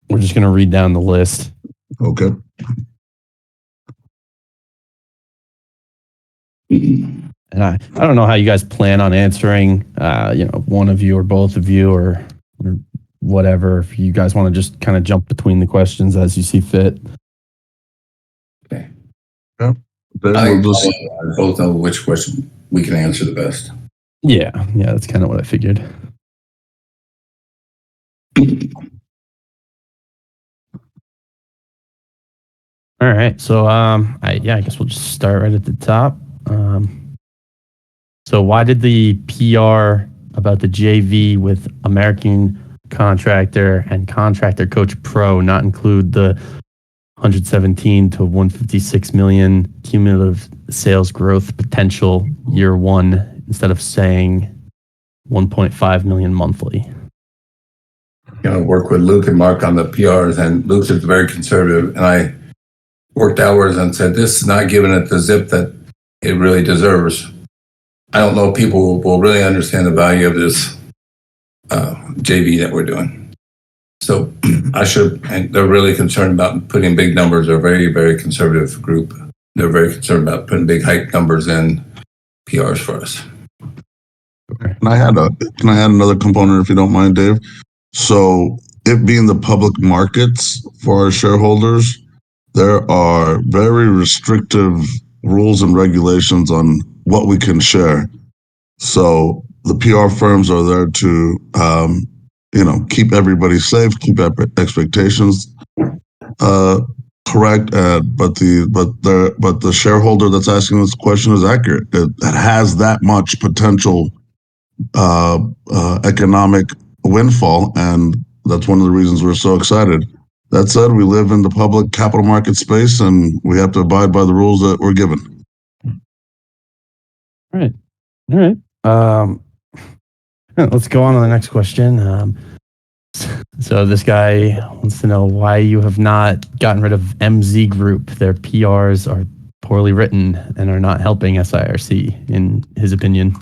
We're just going to read down the list. Okay. And I don't know how you guys plan on answering, one of you or both of you or whatever. If you guys want to just kind of jump between the questions as you see fit. Okay. Yeah. I both know which question we can answer the best. Yeah, that's kind of what I figured. All right, so I guess we'll just start right at the top. So why did the PR about the JV with American Contractor and Contractor Coach Pro not include the 117 to 156 million cumulative sales growth potential year one instead of saying 1.5 million monthly? Work with Luke and Mark on the PRs, and Luke's is very conservative, and I worked hours and said, this is not giving it the zip that it really deserves. I don't know if people will really understand the value of this JV that we're doing. So and they're really concerned about putting big numbers. They're a very, very conservative group. They're very concerned about putting big hype numbers in PRs for us. Okay. Can I add another component if you don't mind, Dave? So it being the public markets for our shareholders, there are very restrictive rules and regulations on what we can share. So the PR firms are there to, keep everybody safe, keep expectations correct. But the shareholder that's asking this question is accurate. It has that much potential economic windfall, and that's one of the reasons we're so excited. That said, we live in the public capital market space, and we have to abide by the rules that we're given. All right. Let's go on to the next question. So this guy wants to know why you have not gotten rid of MZ Group. Their PRs are poorly written and are not helping SIRC, in his opinion.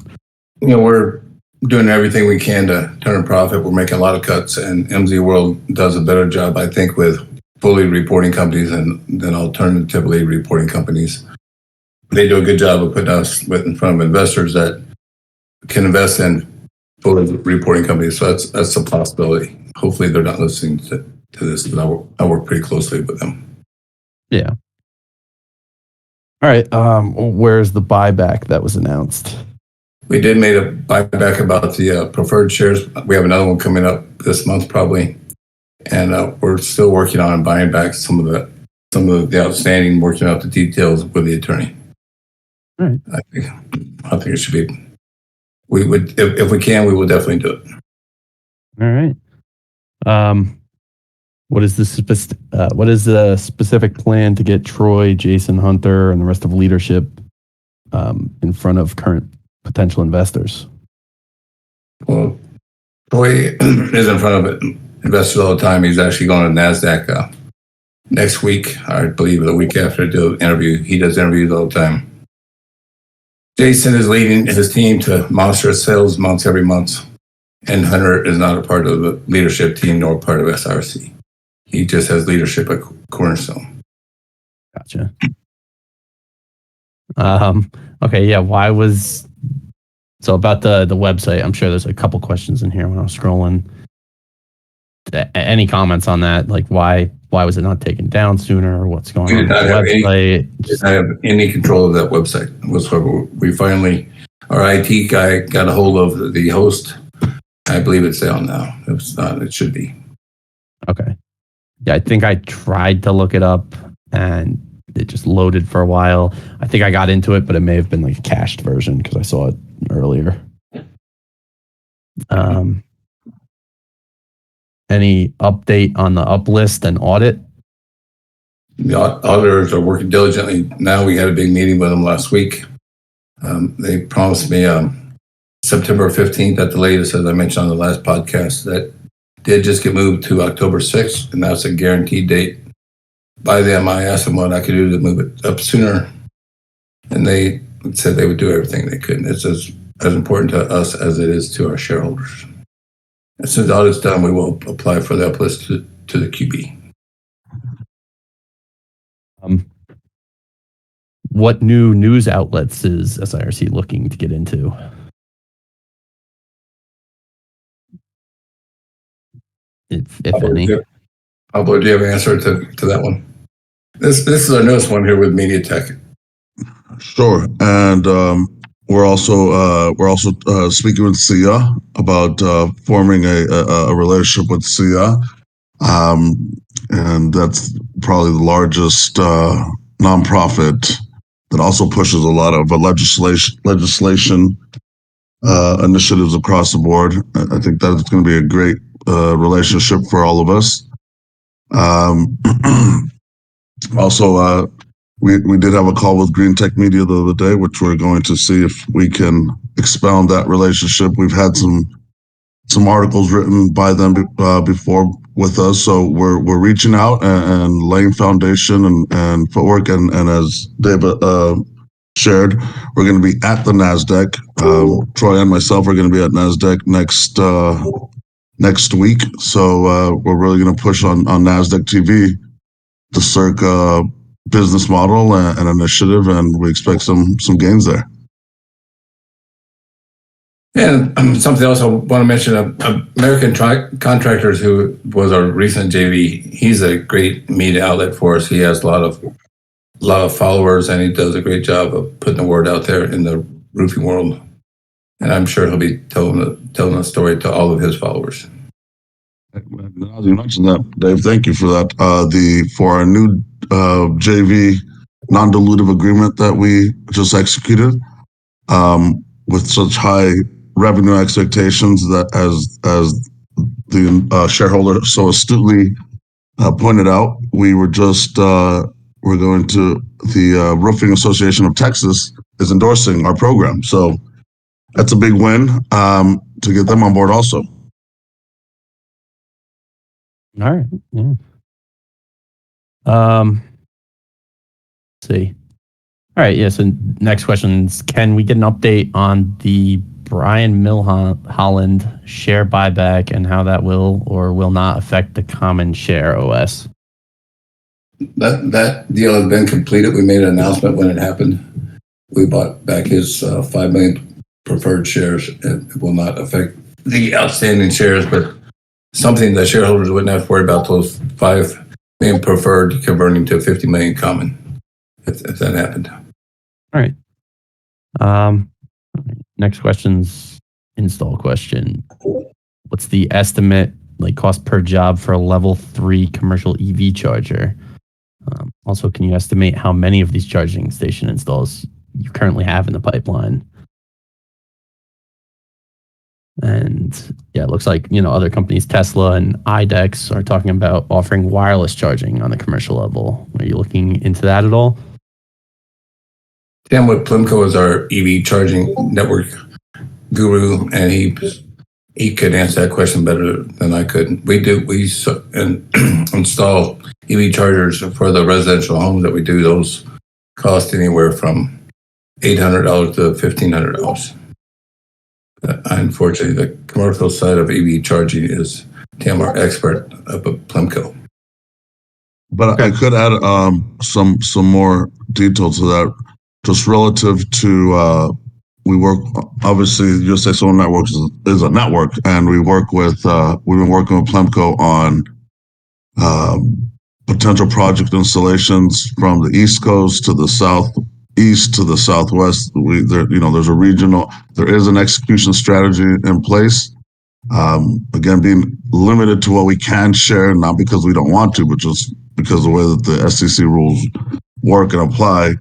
We're doing everything we can to turn a profit. We're making a lot of cuts, and MZ World does a better job, I think, with fully reporting companies than alternatively reporting companies. They do a good job of putting us in front of investors that can invest in fully reporting companies. So that's a possibility. Hopefully they're not listening to this, but I work pretty closely with them. Yeah. All right. Where's the buyback that was announced? We did make a buyback about the preferred shares. We have another one coming up this month probably, and we're still working on buying back some of the outstanding, working out the details with the attorney. All right. I think it should be. We would, if we can, we will definitely do it. All right. What is the specific plan to get Troy, Jason Hunter, and the rest of leadership in front of current potential investors? Well, Troy is in front of investors all the time. He's actually going to NASDAQ next week, I believe, the week after, to do an interview. He does interviews all the time. Jason is leading his team to monitor sales months every month, and Hunter is not a part of the leadership team nor part of SRC. He just has leadership at Cornerstone. Gotcha. Okay, yeah. So about the website, I'm sure there's a couple questions in here when I was scrolling. Any comments on that? Like why was it not taken down sooner? Or what's going on with the website? We did not have any control of that website whatsoever. We finally, our IT guy got a hold of the host. I believe it's down now. If it's not, it should be. Okay. Yeah, I think I tried to look it up and it just loaded for a while. I think I got into it, but it may have been like a cached version because I saw it earlier. Any update on the uplist and audit? The auditors are working diligently. Now we had a big meeting with them last week. They promised me September 15th at the latest, as I mentioned on the last podcast. That did just get moved to October 6th, and that's a guaranteed date. By them, I asked them what I could do to move it up sooner, and they said they would do everything they could. And it's as important to us as it is to our shareholders. As soon as the audit's done, we will apply for the uplist to the QB. What new news outlets is SIRC looking to get into? If any. Pablo, do you have an answer to that one? This is our newest one here with MediaTek. Sure, and we're also speaking with SIA about forming a relationship with SIA, and that's probably the largest nonprofit that also pushes a lot of legislation initiatives across the board. I think that's going to be a great relationship for all of us. Also, we did have a call with Green Tech Media the other day, which we're going to see if we can expound that relationship. We've had some articles written by them before with us, so we're reaching out and laying foundation and footwork. And as David shared, we're going to be at the NASDAQ. Troy and myself are going to be at NASDAQ next week, so we're really going to push on NASDAQ TV the Sirc business model and initiative, and we expect some gains there. And something else I want to mention, American Contractors, who was our recent JV, he's a great media outlet for us. He has a lot of followers, and he does a great job of putting the word out there in the roofing world. And I'm sure he'll be telling a story to all of his followers. Now you mentioned that, Dave, thank you for that. For our new JV non-dilutive agreement that we just executed, with such high revenue expectations, that as the shareholder so astutely pointed out, we're going to the Roofing Association of Texas is endorsing our program, so that's a big win to get them on board also. All right. Yeah. Let's see. All right. Yeah. So next questions. Can we get an update on the Brian Milholland share buyback and how that will or will not affect the common share OS? That deal has been completed. We made an announcement when it happened. We bought back his 5 million preferred shares, and it will not affect the outstanding shares, but something that shareholders wouldn't have to worry about those 5 million preferred converting to 50 million common if that happened. All right. Next question's install question. What's the estimate cost per job for a level 3 commercial EV charger? Also, can you estimate how many of these charging station installs you currently have in the pipeline? And yeah, it looks like, other companies, Tesla and Idex, are talking about offering wireless charging on the commercial level. Are you looking into that at all? Tim with Plimco is our EV charging network guru, and he could answer that question better than I could. We install EV chargers for the residential homes that we do. Those cost anywhere from $800 to $1,500. Unfortunately, the commercial side of EV charging is Tim, our expert up at Plimco. But I could add some more detail to that, just relative to we work, obviously USA Solar Networks is a network, and we've been working with Plimco on potential project installations from the East Coast to the Southeast to the Southwest. There is an execution strategy in place. Again, being limited to what we can share, not because we don't want to, but just because of the way that the SEC rules work and apply.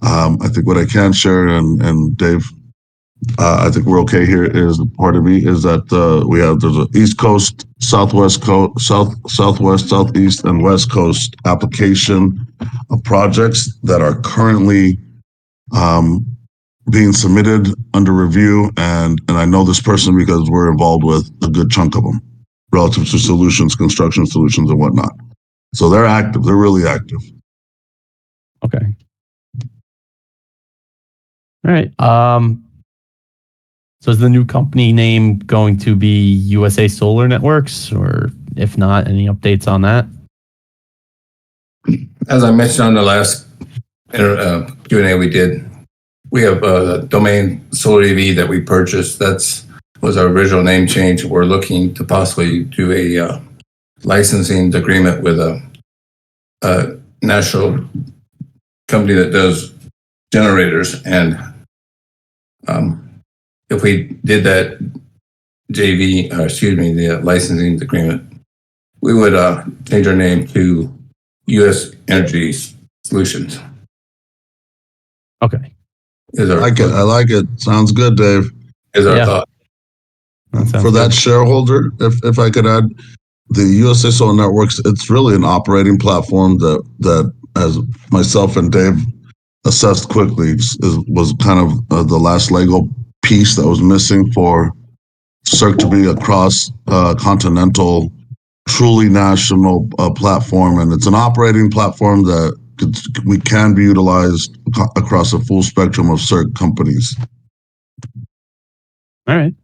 I think what I can share, and Dave, I think we're okay here, is part of me is that there's an East Coast, Southwest Coast, Southwest, Southeast, and West Coast application of projects that are currently being submitted under review, and I know this person because we're involved with a good chunk of them relative to solutions, construction solutions, and whatnot. So they're active. They're really active. Okay. All right. So is the new company name going to be USA Solar Networks, or if not, any updates on that? As I mentioned on the last Q&A we did, we have a domain Solar EV that we purchased. Was our original name change. We're looking to possibly do a licensing agreement with a national company that does generators. And if we did that the licensing agreement, we would change our name to U.S. Energy Solutions. Okay. I like it. Sounds good, Dave. Is our thought. For that shareholder, if I could add, the USA Solar Networks, it's really an operating platform that as myself and Dave assessed quickly, was kind of the last Lego piece that was missing for Sirc to be a cross-continental, truly national platform. And it's an operating platform that we can be utilized across a full spectrum of Sirc companies. All right.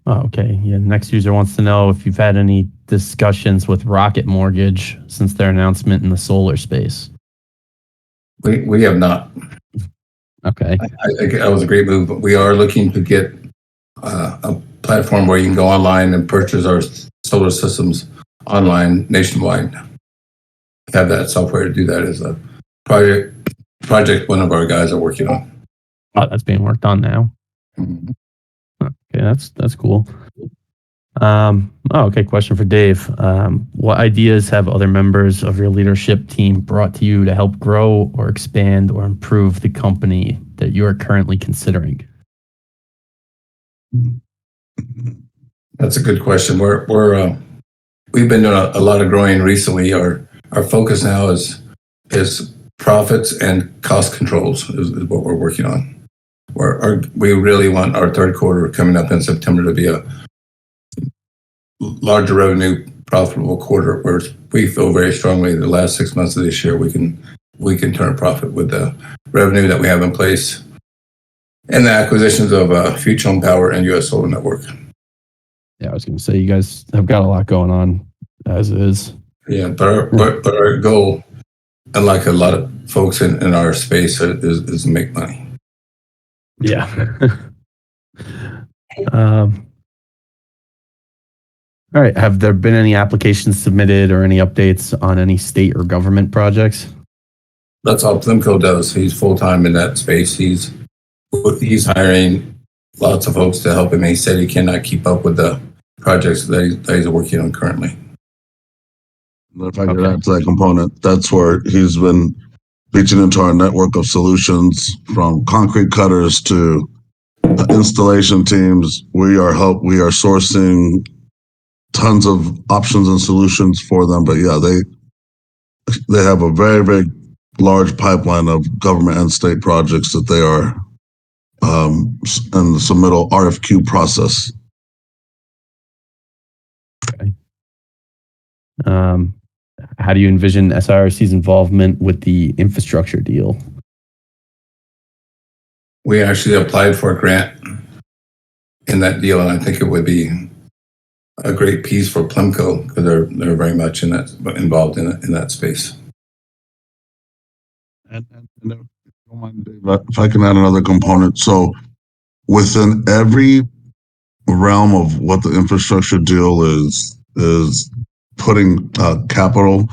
Okay. Yeah. Next user wants to know if you've had any discussions with Rocket Mortgage since their announcement in the solar space. We have not. Okay. I think that was a great move, but we are looking to get a platform where you can go online and purchase our solar systems online nationwide. Have that software to do that as a project one of our guys are working on. Oh, that's being worked on now. Mm-hmm. Okay, that's cool. Okay, question for Dave. What ideas have other members of your leadership team brought to you to help grow or expand or improve the company that you are currently considering? That's a good question. We've been doing a lot of growing recently. Our focus now is profits and cost controls is what we're working on. We really want our third quarter coming up in September to be a larger revenue, profitable quarter, where we feel very strongly the last 6 months of this year we can turn a profit with the revenue that we have in place and the acquisitions of Future Home Power and US Solar Network. Yeah, I was going to say you guys have got a lot going on as is. Yeah, but our goal, unlike a lot of folks in our space, is to make money. Yeah. All right. Have there been any applications submitted or any updates on any state or government projects? That's all Plimco does. He's full-time in that space. He's hiring lots of folks to help him. He said he cannot keep up with the projects that he's working on currently. If I could add to that component, that's where he's been reaching into our network of solutions, from concrete cutters to installation teams. We are sourcing tons of options and solutions for them. But yeah, they have a very, very large pipeline of government and state projects that they are in the submittal RFQ process. Okay. How do you envision SIRC's involvement with the infrastructure deal? We actually applied for a grant in that deal, and I think it would be a great piece for Plimco because they're very much involved in that space. And if I can add another component, so within every realm of what the infrastructure deal is putting capital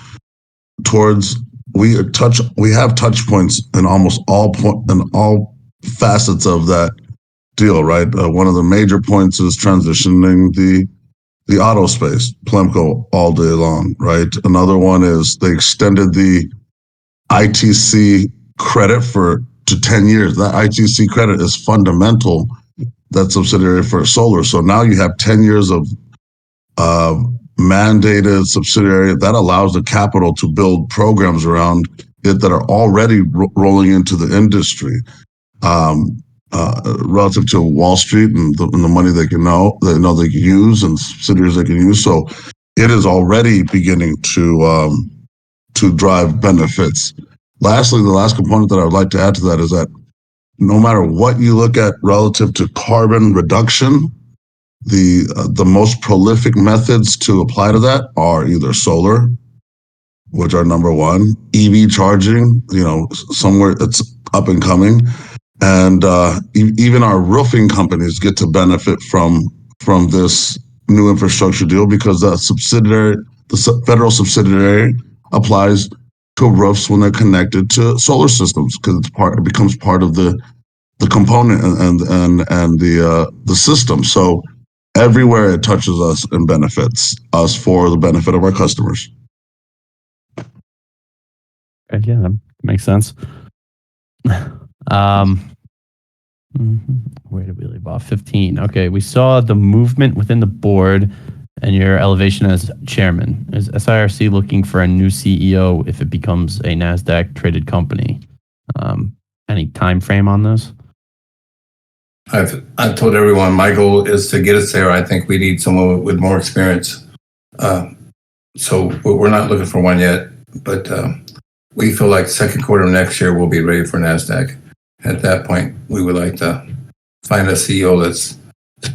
towards, we have touch points in almost all facets of that deal, right? One of the major points is transitioning the auto space, Plimco all day long, right? Another one is they extended the ITC credit to 10 years. That ITC credit is fundamental. That subsidiary for solar. So now you have 10 years of mandated subsidiary that allows the capital to build programs around it that are already rolling into the industry. Relative to Wall Street and the money they can use and subsidiaries they can use. So it is already beginning to drive benefits. Lastly, the last component that I would like to add to that is that no matter what you look at relative to carbon reduction, the most prolific methods to apply to that are either solar, which are number one, EV charging, somewhere that's up and coming, and even our roofing companies get to benefit from this new infrastructure deal because the federal subsidiary applies to roofs when they're connected to solar systems because it becomes part of the component and the system. So everywhere it touches us and benefits us for the benefit of our customers. Yeah, that makes sense. Where did we leave off? 15. Okay, we saw the movement within the board and your elevation as chairman. Is SIRC looking for a new CEO if it becomes a NASDAQ traded company? Any time frame on this? I've told everyone my goal is to get us there. I think we need someone with more experience. So we're not looking for one yet, but we feel like second quarter of next year we'll be ready for NASDAQ. At that point, we would like to find a CEO that's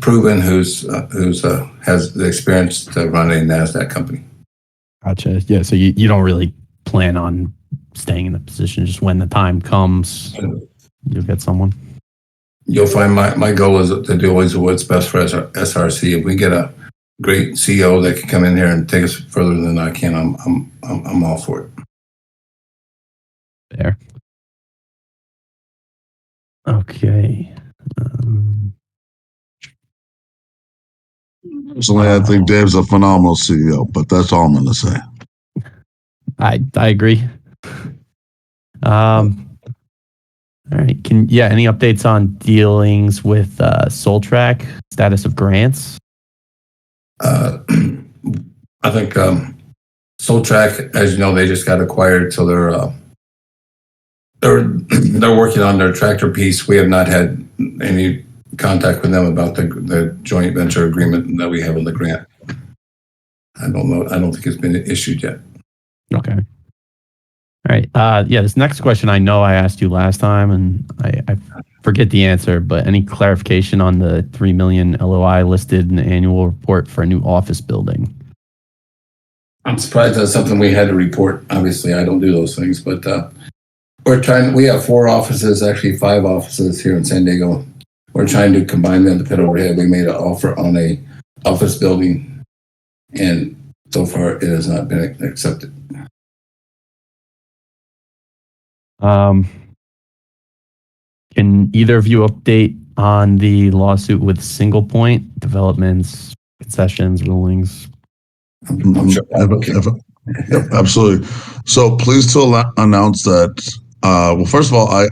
proven who's has the experience to run a NASDAQ company. Gotcha. Yeah, so you don't really plan on staying in the position. Just when the time comes, you'll get someone. You'll find my goal is to do always what's best for SRC. If we get a great CEO that can come in here and take us further than I can, I'm all for it. There. Okay. Personally, I think Dave's a phenomenal CEO, but that's all I'm going to say. I agree. All right. Any updates on dealings with Soltrack, status of grants? I think Soltrack, as you know, they just got acquired, so they're working on their tractor piece. We have not had any contact with them about the joint venture agreement that we have on the grant. I don't know. I don't think it's been issued yet. Okay. All right. This next question I know I asked you last time, and I forget the answer, but any clarification on the $3 million LOI listed in the annual report for a new office building? I'm surprised that's something we had to report. Obviously, I don't do those things, but we have 4 offices, actually 5 offices here in San Diego. We're trying to combine them to put overhead. We made an offer on a office building, and so far it has not been accepted. Can either of you update on the lawsuit with Single Point, developments, concessions, rulings? I'm sure. Yep, absolutely. So pleased to announce that. First of all, I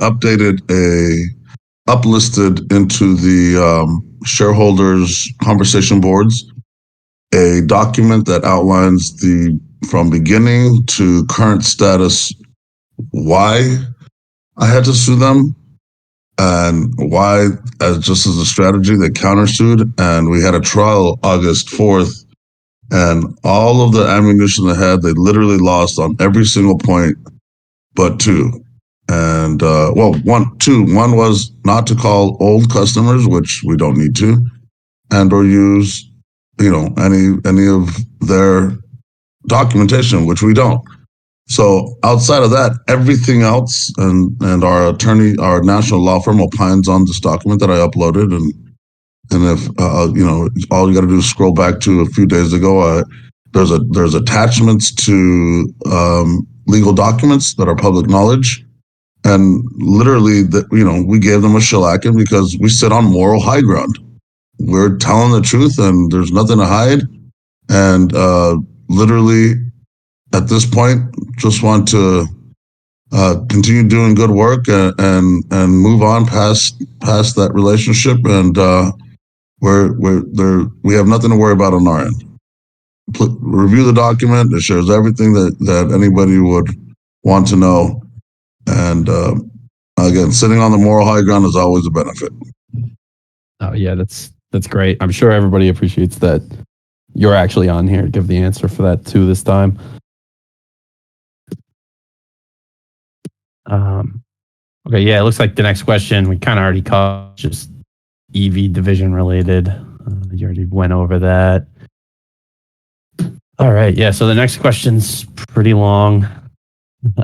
uplisted into the shareholders conversation boards a document that outlines from beginning to current status why I had to sue them and why, just as a strategy, they countersued. And we had a trial August 4th, and all of the ammunition they had, they literally lost on every single point but 2. And one was not to call old customers, which we don't need to, and or use, any of their documentation, which we don't. So outside of that, everything else, and our attorney, our national law firm opines on this document that I uploaded, and if all you got to do is scroll back to a few days ago. There's attachments to legal documents that are public knowledge. And literally, we gave them a shellacking because we sit on moral high ground. We're telling the truth, and there's nothing to hide. And literally, at this point, just want to continue doing good work and move on past that relationship. And we have nothing to worry about on our end. Review the document. It shows everything that anybody would want to know. And again, sitting on the moral high ground is always a benefit. Oh yeah, that's great. I'm sure everybody appreciates that you're actually on here to give the answer for that too this time. Okay, yeah, it looks like the next question we kind of already covered, just EV division related. You already went over that. All right, yeah. So the next question's pretty long.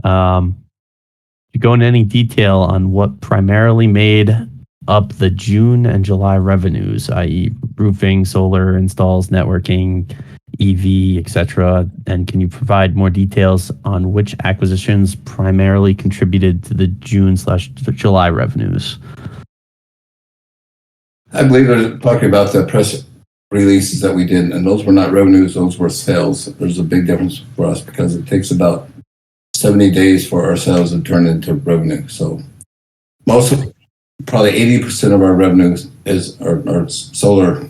You go into any detail on what primarily made up the June and July revenues, i.e., roofing, solar installs, networking, EV, etc. And can you provide more details on which acquisitions primarily contributed to the June/July revenues? I believe they're talking about the press releases that we did, and those were not revenues, those were sales. There's a big difference for us because it takes about 70 days for our sales to turn into revenue. So probably 80% of our revenues is our solar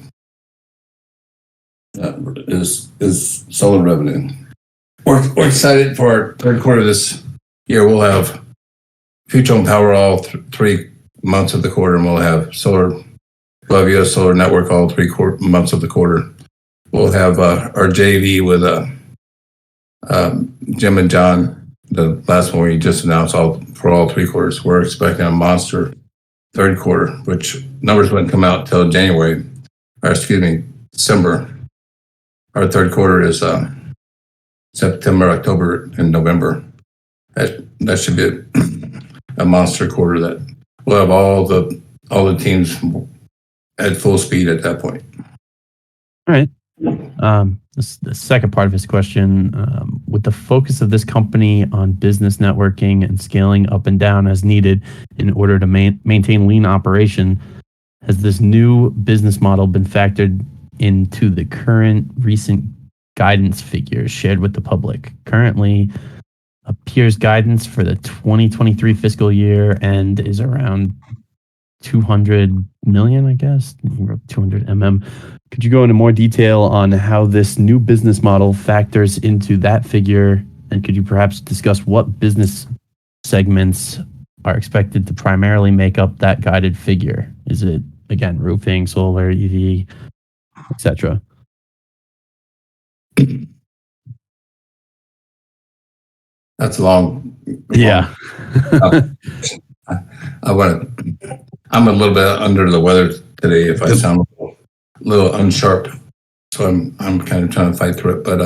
is solar revenue. We're excited for our third quarter this year. We'll have Future and Power all 3 months of the quarter, and we'll have US Solar Network all 3 months of the quarter. We'll have our JV with Jim and John. The last one we just announced for all 3 quarters. We're expecting a monster third quarter, which numbers wouldn't come out till December. Our third quarter is September, October, and November. That should be a monster quarter that we'll have all the teams at full speed at that point. All right. The second part of his question, with the focus of this company on business networking and scaling up and down as needed in order to maintain lean operation, has this new business model been factored into the current recent guidance figures shared with the public? Currently, appears guidance for the 2023 fiscal year and is around 200 million, I guess. You wrote 200 mm. Could you go into more detail on how this new business model factors into that figure? And could you perhaps discuss what business segments are expected to primarily make up that guided figure? Is it, again, roofing, solar, EV, etc.? That's long. Yeah. I'm a little bit under the weather today. If I sound a little unsharp, so I'm kind of trying to fight through it. But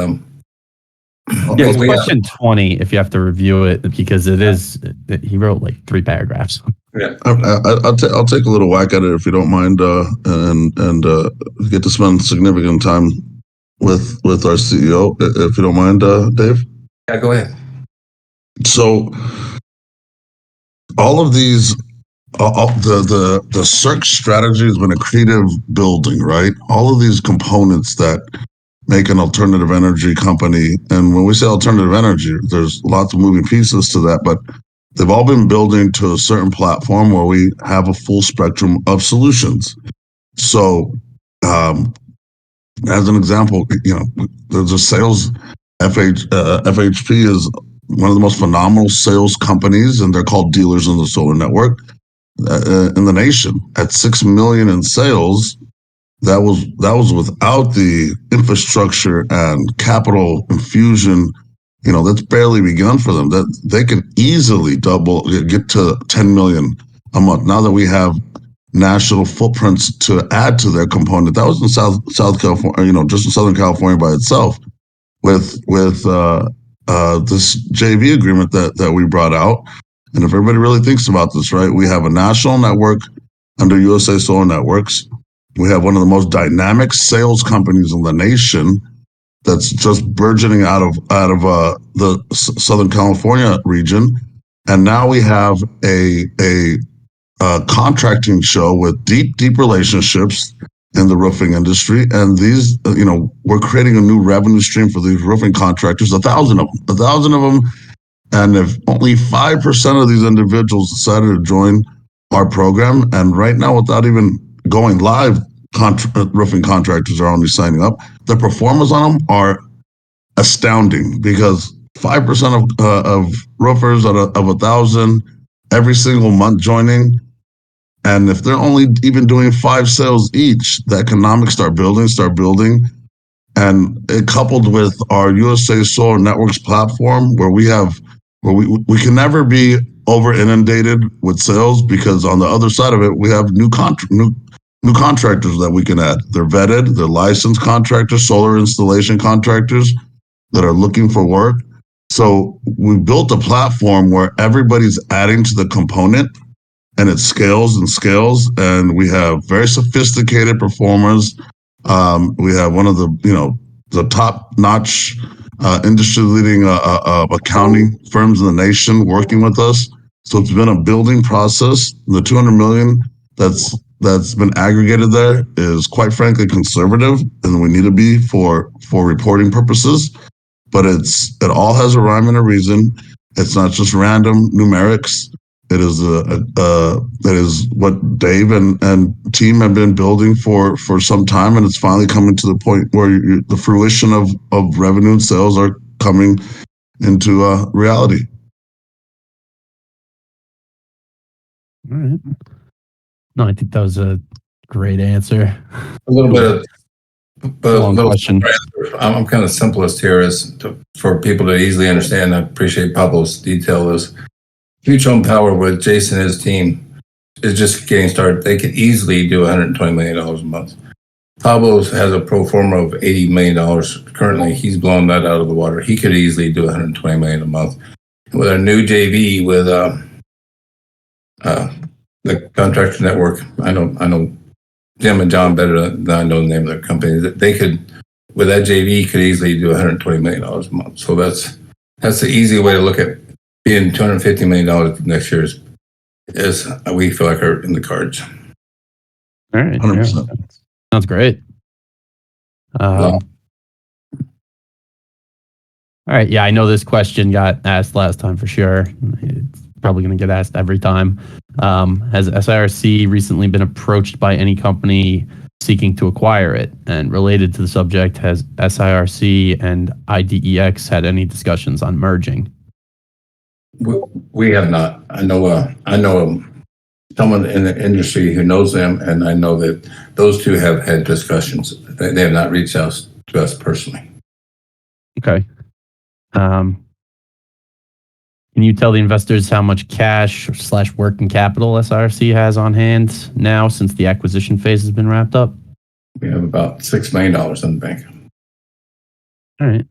it's question 20 if you have to review it, because it is. He wrote like 3 paragraphs. Yeah, I'll take a little whack at it if you don't mind, and get to spend significant time with our CEO, if you don't mind, Dave. Yeah, go ahead. So all of these, the Sirc strategy has been a creative building, right? All of these components that make an alternative energy company, and when we say alternative energy, there's lots of moving pieces to that, but they've all been building to a certain platform where we have a full spectrum of solutions. So, as an example, there's a sales FHP is one of the most phenomenal sales companies, and they're called dealers in the solar network in the nation. At 6 million in sales, that was without the infrastructure and capital infusion. That's barely begun for them. That they can easily get to 10 million a month. Now that we have national footprints to add to their component, that was in South California, just in Southern California by itself, with this JV agreement that we brought out. And if everybody really thinks about this, right, we have a national network under USA Solar Networks. We have one of the most dynamic sales companies in the nation that's just burgeoning out of the Southern California region, and now we have a contracting show with deep relationships in the roofing industry, and these, we're creating a new revenue stream for these roofing contractors, 1,000 of them, and if only 5% of these individuals decided to join our program, and right now, without even going live, roofing contractors are only signing up. The performance on them are astounding, because 5% of roofers of 1,000 every single month joining, and if they're only even doing 5 sales each, the economics start building, and it coupled with our USA Solar Networks platform, where we can never be over inundated with sales because on the other side of it, we have new contractors that we can add. They're vetted, they're licensed contractors, solar installation contractors that are looking for work. So we built a platform where everybody's adding to the component and it scales and scales. And we have very sophisticated performers. We have one of the top-notch industry-leading accounting firms in the nation working with us. So it's been a building process. The 200 million that's been aggregated there is quite frankly conservative, and we need to be for reporting purposes. But it all has a rhyme and a reason. It's not just random numerics. It is that is what Dave and team have been building for some time, and it's finally coming to the point where the fruition of revenue and sales are coming into reality. All right. No, I think that was a great answer. A little bit of, but a Long little question. I'm kind of simplest here for people to easily understand. I appreciate Pablo's detail. Is Huge Home Power with Jason and his team is just getting started. They could easily do $120 million a month. Pablo has a pro forma of $80 million currently. He's blown that out of the water. He could easily do $120 million a month. With our new JV with the Contractor Network, I know Jim and John better than I know the name of their company. They could, with that JV, could easily do $120 million a month. So that's the easy way to look at being $250 million next year is we feel like are in the cards. All right. 100%. Yeah. Sounds great. All right. Yeah, I know this question got asked last time for sure. It's probably going to get asked every time. Has SIRC recently been approached by any company seeking to acquire it? And related to the subject, has SIRC and IDEX had any discussions on merging? We have not. I know someone in the industry who knows them, and I know that those two have had discussions. They have not reached out to us personally. Okay. Can you tell the investors how much cash / working capital SIRC has on hand now since the acquisition phase has been wrapped up? We have about $6 million in the bank. All right.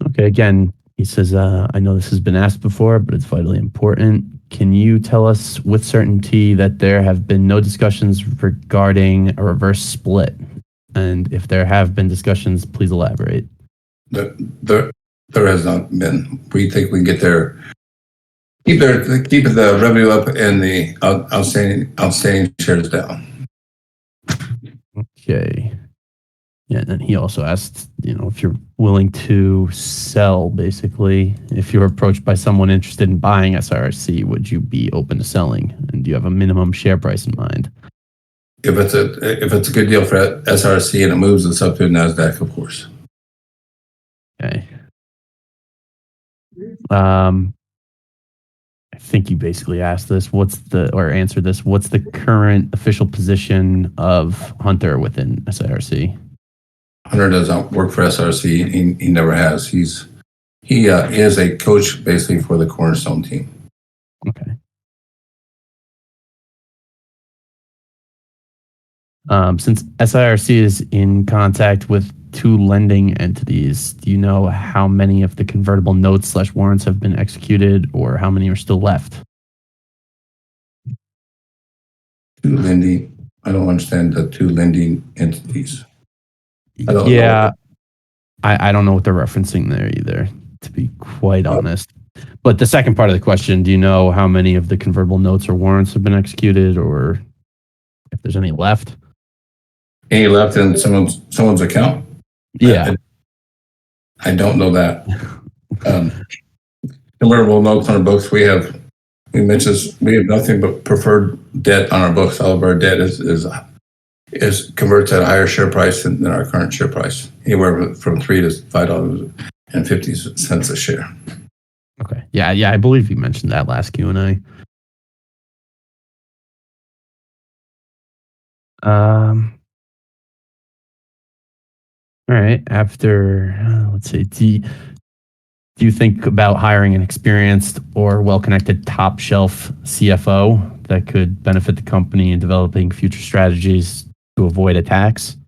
Okay. Again, he says, I know this has been asked before, but it's vitally important. Can you tell us with certainty that there have been no discussions regarding a reverse split? And if there have been discussions, please elaborate. There has not been. We think we can get there. Keep the revenue up and the outstanding shares down. Okay. Yeah, and then he also asked, if you're willing to sell, basically, if you're approached by someone interested in buying SRC, would you be open to selling? And do you have a minimum share price in mind? If it's a good deal for SRC and it moves us up to NASDAQ, of course. Okay. I think you basically asked this. Answered this. What's the current official position of Hunter within SIRC? Hunter doesn't work for SRC. He never has. He is a coach basically for the Cornerstone team. Okay. Since SIRC is in contact with 2 lending entities, do you know how many of the convertible notes / warrants have been executed, or how many are still left? 2 lending. I don't understand the 2 lending entities. I don't know what they're referencing there either, to be quite honest. But the second part of the question, do you know how many of the convertible notes or warrants have been executed, or if there's any left? Any left in someone's account? Yeah. I don't know that. Convertible notes on our books, we have nothing but preferred debt on our books. All of our debt is converts at a higher share price than our current share price, anywhere from $3 to $5.50 a share. Okay. Yeah. I believe you mentioned that last Q&A. All right. After, let's see, do Do you think about hiring an experienced or well-connected top-shelf CFO that could benefit the company in developing future strategies to avoid attacks?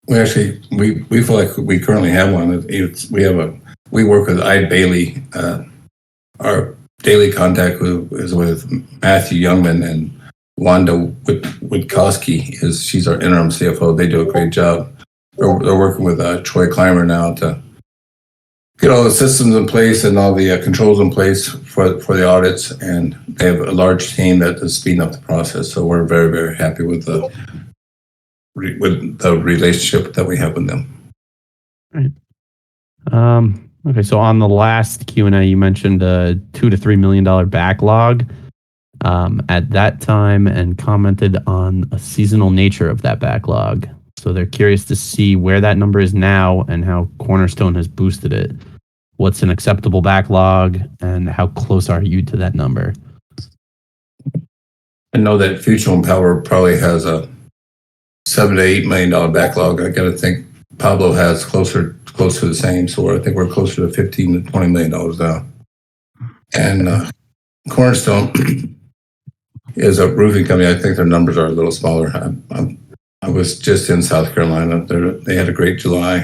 We actually we feel like we currently have one. We work with Ide Bailey. Our daily contact is with Matthew Youngman, and Wanda Witkowski she's our interim CFO. They do a great job. They're working with Troy Clymer now to get all the systems in place and all the controls in place for the audits, and they have a large team that is speeding up the process. So we're very, very happy with the relationship that we have with them. Right. Okay, so on the last Q&A, you mentioned a $2 to $3 million backlog at that time and commented on a seasonal nature of that backlog. So they're curious to see where that number is now and how Cornerstone has boosted it. What's an acceptable backlog and how close are you to that number? I know that Future and Power probably has a $7 to $8 million backlog. I got to think Pablo has close to the same. So I think we're closer to $15 to $20 million now. And Cornerstone is a roofing company. I think their numbers are a little smaller. I was just in South Carolina. They had a great July.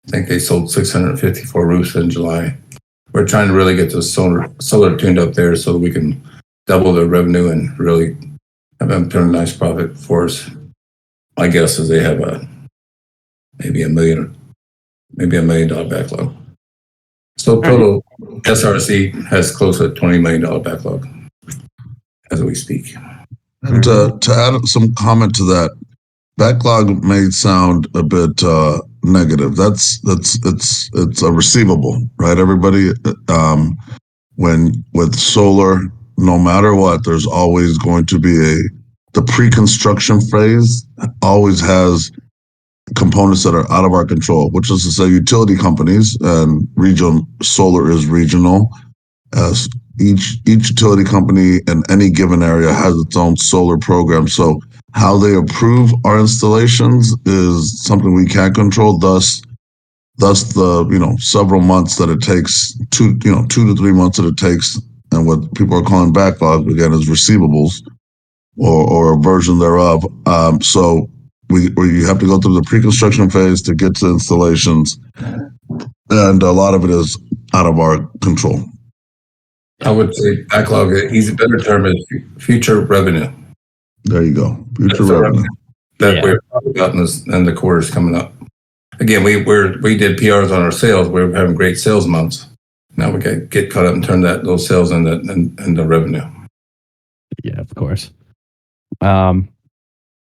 I think they sold 654 roofs in July. We're trying to really get the solar tuned up there so that we can double their revenue and really have them turn a nice profit for us. My guess is they have maybe $1 million backlog. So total SRC has close to $20 million backlog as we speak. And to add some comment to that, backlog may sound a bit negative. It's a receivable, right? Everybody, with solar, no matter what, there's always going to be the pre-construction phase always has components that are out of our control, which is to say utility companies and regional solar is regional. As each utility company in any given area has its own solar program. So how they approve our installations is something we can't control. Thus the several months that it takes, 2 to 3 months that it takes, and what people are calling backlog again is receivables or a version thereof. So you have to go through the pre-construction phase to get to installations, and a lot of it is out of our control. I would say backlog, easy better term is future revenue. There you go. Future revenue. That we're talking about in the quarters coming up. Again, we did PRs on our sales. We're having great sales months. Now we got get caught up and turn those sales into revenue. Yeah, of course.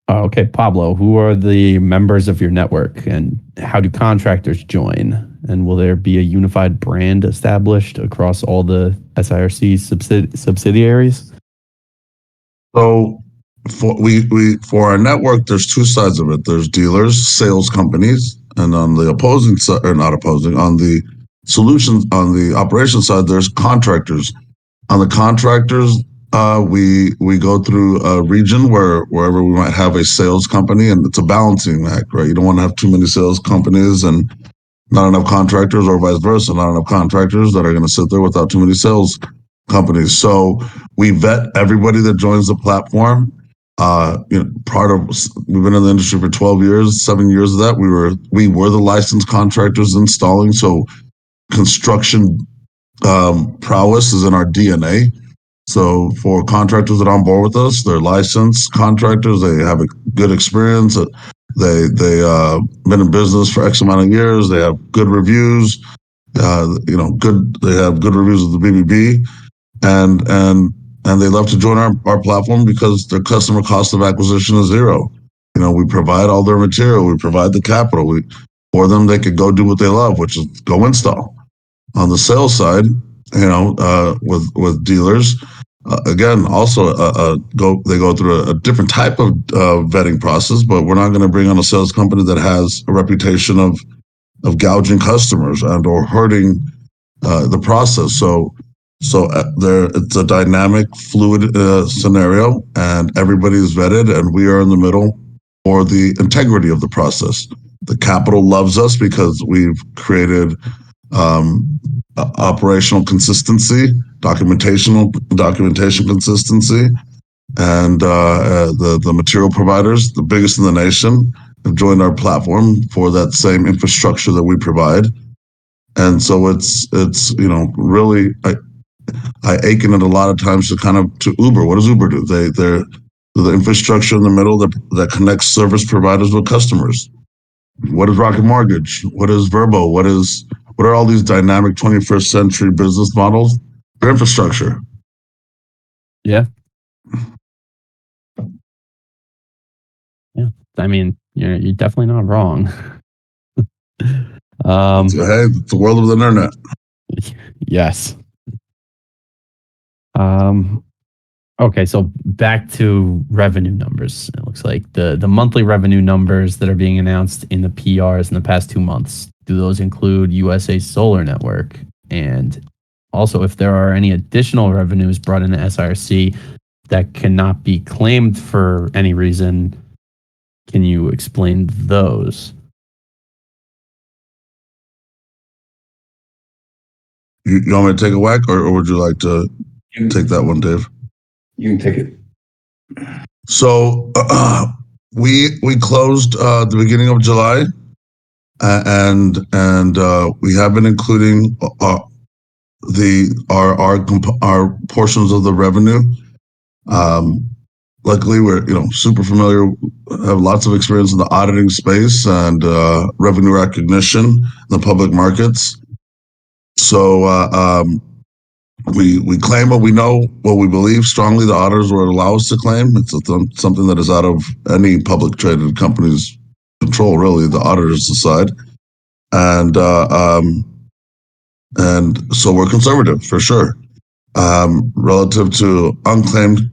Okay, Pablo, who are the members of your network and how do contractors join? And will there be a unified brand established across all the SIRC subsidiaries? So for our network, there's two sides of it. There's dealers, sales companies, and on the opposing side, or not opposing, on the solutions, on the operation side, there's contractors. On the contractors, we go through a region wherever we might have a sales company, and it's a balancing act, right? You don't want to have too many sales companies and not enough contractors, or vice versa, not enough contractors that are going to sit there without too many sales companies. So we vet everybody that joins the platform. We've been in the industry for 12 years, 7 years of that. We were the licensed contractors installing. So construction prowess is in our DNA. So for contractors that are on board with us, they're licensed contractors. They have a good experience. They've been in business for X amount of years. They have good reviews. They have good reviews of the BBB, and they love to join our platform because their customer cost of acquisition is zero. We provide all their material. We provide the capital. For them, they could go do what they love, which is go install. On the sales side, with dealers, again, also they go through a different type of vetting process, but we're not going to bring on a sales company that has a reputation of gouging customers and or hurting the process. So it's a dynamic, fluid scenario, and everybody is vetted, and we are in the middle for the integrity of the process. The capital loves us because we've created operational consistency, documentation consistency, and the material providers, the biggest in the nation, have joined our platform for that same infrastructure that we provide. And so it's really I ache in it a lot of times to Uber. What does Uber do? They're the infrastructure in the middle that connects service providers with customers. What is Rocket Mortgage? What is Verbo? What are all these dynamic 21st century business models? Their infrastructure. Yeah. Yeah. I mean, you're definitely not wrong. Hey, it's the world of the internet. Yes. Okay, so back to revenue numbers. It looks like the monthly revenue numbers that are being announced in the PRs in the past 2 months, do those include USA Solar Network? And also, if there are any additional revenues brought into SIRC that cannot be claimed for any reason, can you explain those? You want me to take a whack, or would you like to take that one, Dave? You can take it. So we closed the beginning of July, and we have been including our portions of the revenue. Luckily, we're super familiar, have lots of experience in the auditing space and revenue recognition in the public markets. So we claim what we know, what we believe strongly the auditors will allow us to claim. It's something that is out of any public traded company's control, really. The auditors decide, and so we're conservative for sure. Relative to unclaimed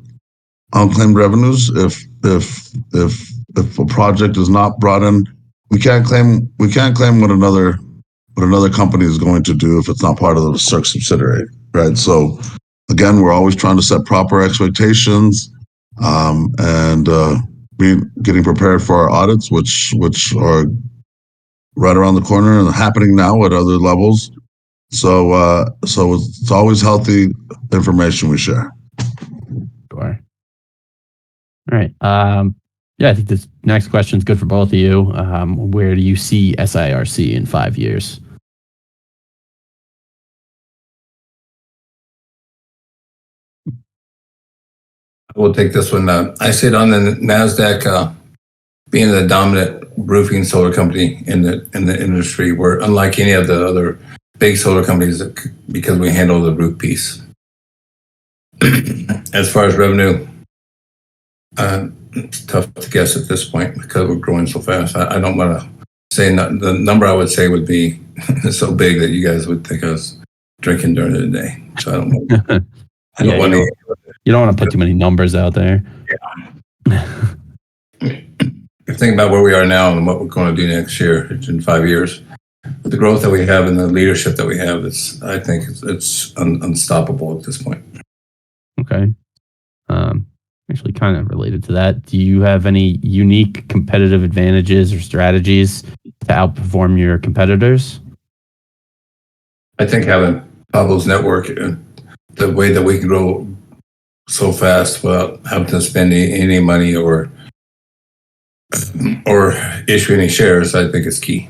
revenues, if a project is not brought in, we can't claim what another company is going to do if it's not part of the Sirc subsidiary, right? So again, we're always trying to set proper expectations, and getting prepared for our audits, which are right around the corner and happening now at other levels. So it's always healthy information we share. Sure. All right. Yeah, I think this next question is good for both of you. Where do you see SIRC in 5 years? We'll take this one. I sit on the NASDAQ, being the dominant roofing solar company in the industry. We're unlike any of the other big solar companies because we handle the roof piece. As far as revenue, it's tough to guess at this point because we're growing so fast. I don't want to say the number. I would say would be so big that you guys would think I was drinking during the day. So I don't know. You don't want to put too many numbers out there. Yeah. Think about where we are now and what we're going to do next year in 5 years. With the growth that we have and the leadership that we have, I think it's unstoppable at this point. Okay. Actually, kind of related to that, do you have any unique competitive advantages or strategies to outperform your competitors? I think having Pablo's network and the way that we can grow so fast without having to spend any money or issue any shares, I think is key.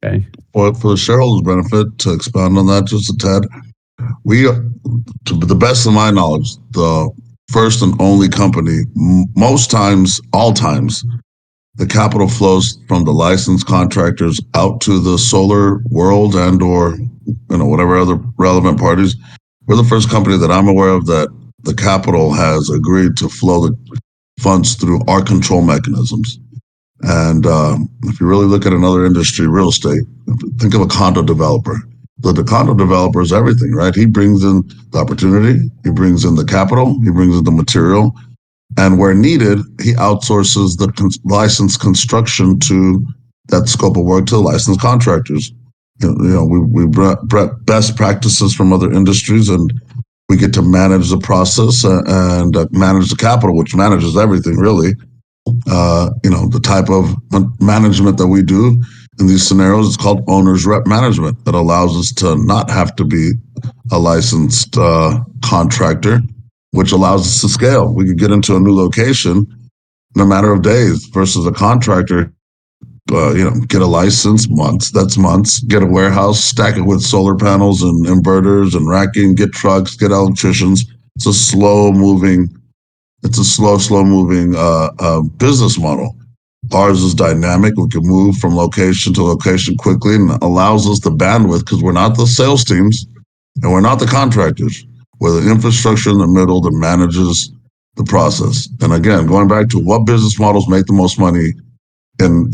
Okay. Well, for the shareholders' benefit, to expand on that just a tad, we are, to the best of my knowledge, the first and only company, most times, all times, the capital flows from the licensed contractors out to the solar world and or whatever other relevant parties. We're the first company that I'm aware of that the capital has agreed to flow the funds through our control mechanisms. And if you really look at another industry, real estate, think of a condo developer. The condo developer is everything, right? He brings in the opportunity, he brings in the capital, he brings in the material, and where needed, he outsources the licensed construction to that scope of work to the licensed contractors. We brought best practices from other industries, and we get to manage the process and manage the capital, which manages everything really. The type of management that we do In these scenarios, it's called owner's rep management that allows us to not have to be a licensed contractor, which allows us to scale. We could get into a new location in a matter of days versus a contractor. Get a license, months. That's months. Get a warehouse, stack it with solar panels and inverters and racking. Get trucks, get electricians. It's a slow moving. It's a slow moving business model. Ours is dynamic. We can move from location to location quickly and allows us the bandwidth because we're not the sales teams and we're not the contractors. We're the infrastructure in the middle that manages the process. And again, going back to what business models make the most money in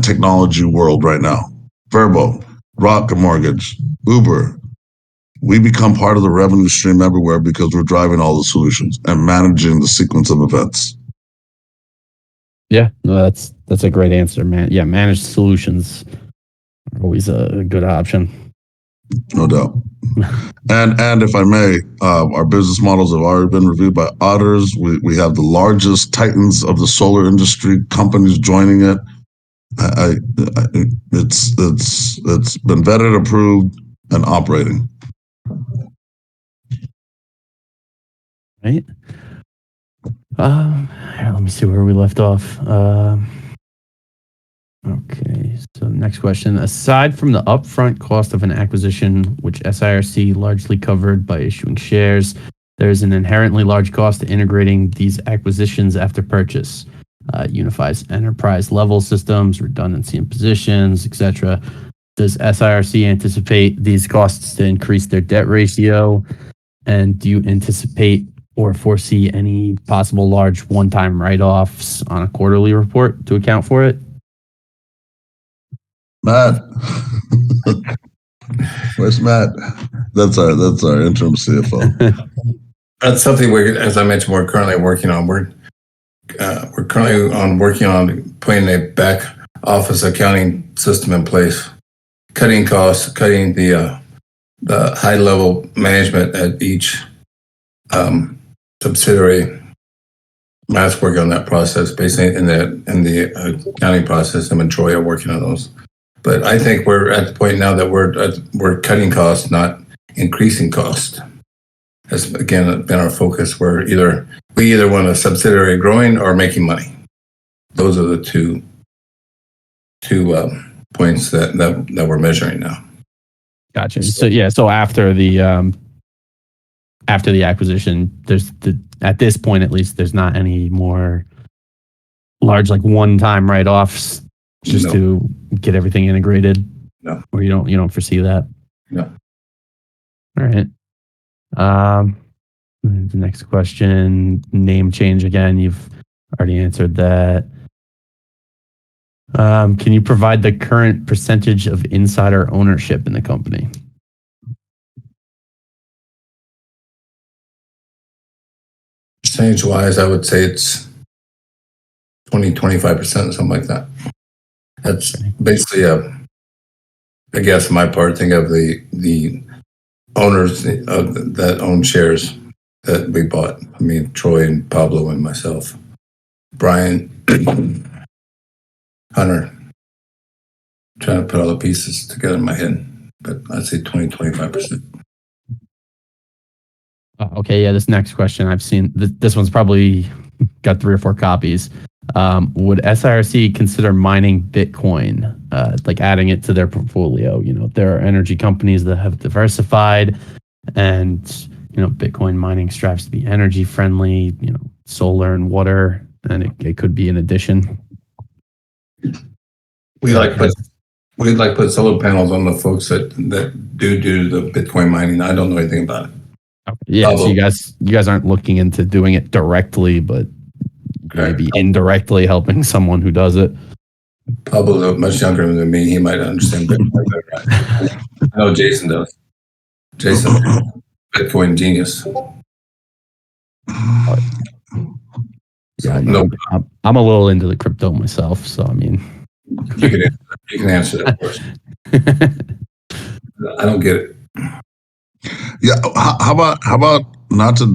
technology world right now. Verbo, Rocket Mortgage, Uber. We become part of the revenue stream everywhere because we're driving all the solutions and managing the sequence of events. Yeah, no, that's a great answer, man. Yeah, managed solutions are always a good option. No doubt. And if I may, our business models have already been reviewed by auditors. We have the largest titans of the solar industry companies joining it. It's been vetted, approved, and operating. Right. Let me see where we left off. Okay, so next question. Aside from the upfront cost of an acquisition, which SIRC largely covered by issuing shares, there's an inherently large cost to integrating these acquisitions after purchase. Unifies enterprise level systems, redundancy in positions, etc. Does SIRC anticipate these costs to increase their debt ratio? And do you anticipate or foresee any possible large one-time write-offs on a quarterly report to account for it? Matt. Where's Matt? That's our interim CFO. That's something as I mentioned, we're currently working on. We're currently working on putting a back office accounting system in place, cutting costs, cutting the high level management at each subsidiary. Matt's working on that process, basically in the accounting process. Him and Troy are working on those. But I think we're at the point now that we're cutting costs, not increasing cost. That's again been our focus. We either want a subsidiary growing or making money. Those are the two points that we're measuring now. Gotcha. So after the acquisition, at this point at least, there's not any more large one-time write-offs just to get everything integrated. No. Or you don't foresee that. No. All right. The next question, name change again. You've already answered that. Can you provide the current percentage of insider ownership in the company? Percentage-wise, I would say it's 20-25%, something like that. That's basically I guess my part. Think of the owners that own shares that we bought. I mean, Troy and Pablo and myself, Brian, Hunter. Trying to put all the pieces together in my head, but I'd say 20-25%. Okay, yeah. This next question I've seen. This one's probably got 3 or 4 copies. Would SIRC consider mining Bitcoin, adding it to their portfolio? There are energy companies that have diversified, and Bitcoin mining strives to be energy friendly. Solar and water, and it could be an addition. We'd like to put solar panels on the folks that do the Bitcoin mining. I don't know anything about it. Okay. Yeah, so you guys aren't looking into doing it directly, but maybe indirectly helping someone who does it. Pablo's much younger than me. He might understand Bitcoin better. I know Jason does. Jason, Bitcoin genius. Yeah, I'm a little into the crypto myself, so I mean, you can answer that question. I don't get it. Yeah, how about not to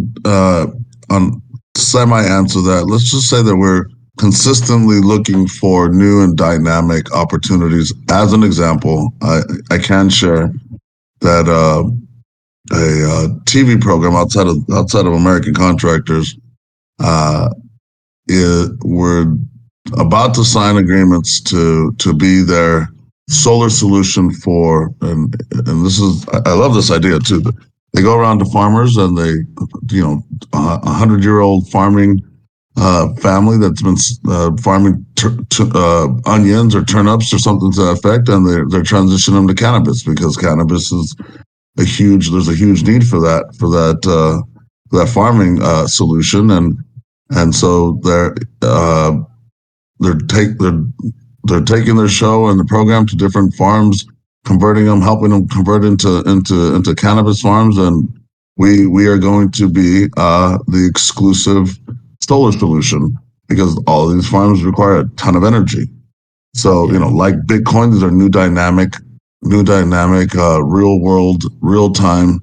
semi answer that? Let's just say that we're consistently looking for new and dynamic opportunities. As an example, I can share that a TV program outside of American Contractors, we're about to sign agreements to be their solar solution for, and this is, I love this idea too. They go around to farmers and they, 100-year-old farming family that's been farming onions or turnips or something to that effect, and they're transitioning them to cannabis because cannabis is there's a huge need for that farming solution, and so they're taking their show and the program to different farms, converting them, helping them convert into cannabis farms, and we are going to be the exclusive solar solution because all of these farms require a ton of energy. So like Bitcoin, these are new dynamic, real world, real time,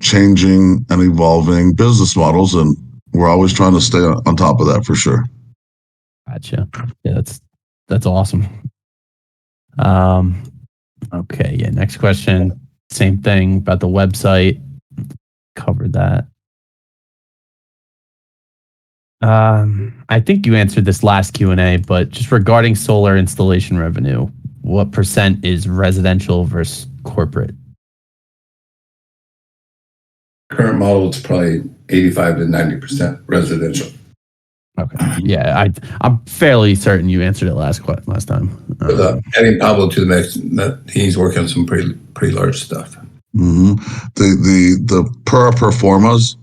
changing and evolving business models, and we're always trying to stay on top of that for sure. Gotcha. Yeah, that's awesome. Okay, yeah. Next question. Same thing about the website. Covered that. I think you answered this last Q&A, but just regarding solar installation revenue, what % is residential versus corporate? Current model, it's probably 85 to 90% residential. Okay. Yeah, I'm fairly certain you answered it last time. Adding Pablo to the mix, he's working on some pretty large stuff. Mm-hmm. The per formas,